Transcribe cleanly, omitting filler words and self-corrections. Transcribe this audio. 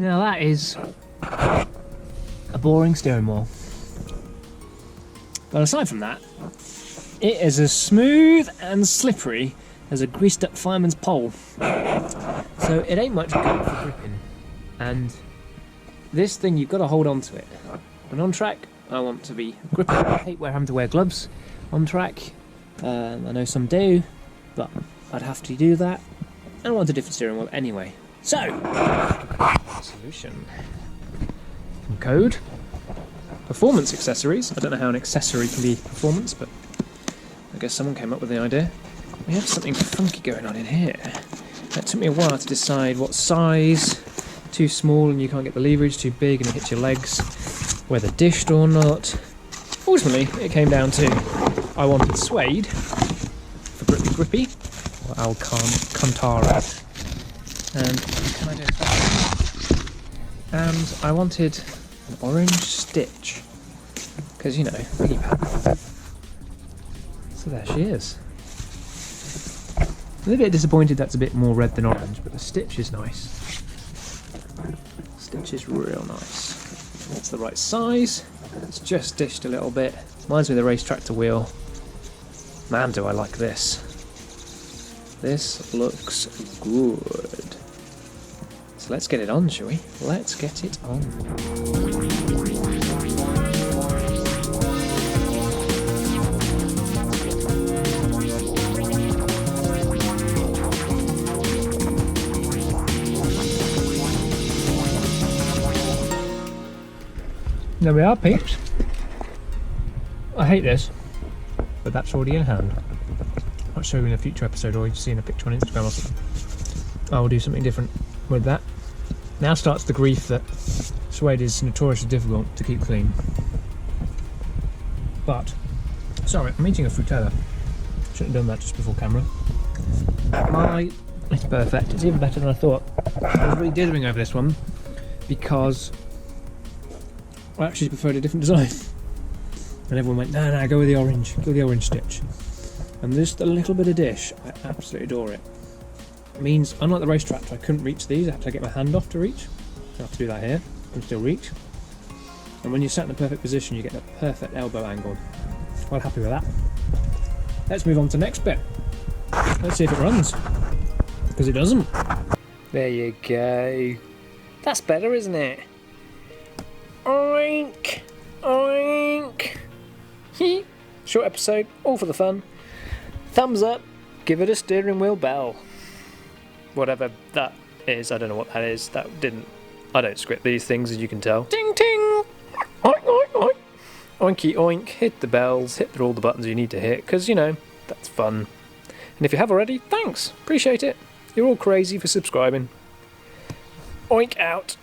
Now that is a boring steering wheel. But aside from that, it is as smooth and slippery as a greased up fireman's pole. So it ain't much good for gripping. And this thing, you've got to hold on to it. When on track, I want to be gripping. I hate having to wear gloves on track. I know some do, but I'd have to do that. And I want a different steering wheel anyway. So, solution. From Code. Performance accessories. I don't know how an accessory can be performance, but I guess someone came up with the idea. We have something funky going on in here. It took me a while to decide what size. Too small and you can't get the leverage, too big and it hits your legs, whether dished or not. Ultimately, it came down to I wanted suede for grippy, or Alcantara, and can I do it? And I wanted an orange stitch, because you know, Piggy pack. So there she is. I'm a little bit disappointed that's a bit more red than orange, but the stitch is nice. Stitch is real nice. It's the right size. It's just dished a little bit. Reminds me of the race tractor wheel. Man, do I like this. This looks good. So let's get it on, shall we? Let's get it on. There we are, peeps. I hate this, but that's already in hand. I'll show you in a future episode, or you've seen a picture on Instagram or something. I will do something different with that. Now starts the grief that suede is notoriously difficult to keep clean. But, sorry, I'm eating a frutella. Shouldn't have done that just before camera. It's perfect. It's even better than I thought. I was really dithering over this one because I actually preferred a different design. And everyone went, no, go with the orange. Go with the orange stitch. And just a little bit of dish, I absolutely adore it. It means, unlike the race tractor, I couldn't reach these. I had to get my hand off to reach. I have to do that here. I can still reach. And when you're sat in the perfect position, you get the perfect elbow angle. Well happy with that. Let's move on to the next bit. Let's see if it runs. Because it doesn't. There you go. That's better, isn't it? Oink! Oink! Short episode, all for the fun. Thumbs up, give it a steering wheel bell. Whatever that is, I don't know what that is. I don't script these things, as you can tell. Ding ting! Oink, oink, oink! Oinky oink, hit the bells, hit all the buttons you need to hit, because, you know, that's fun. And if you have already, thanks, appreciate it. You're all crazy for subscribing. Oink out.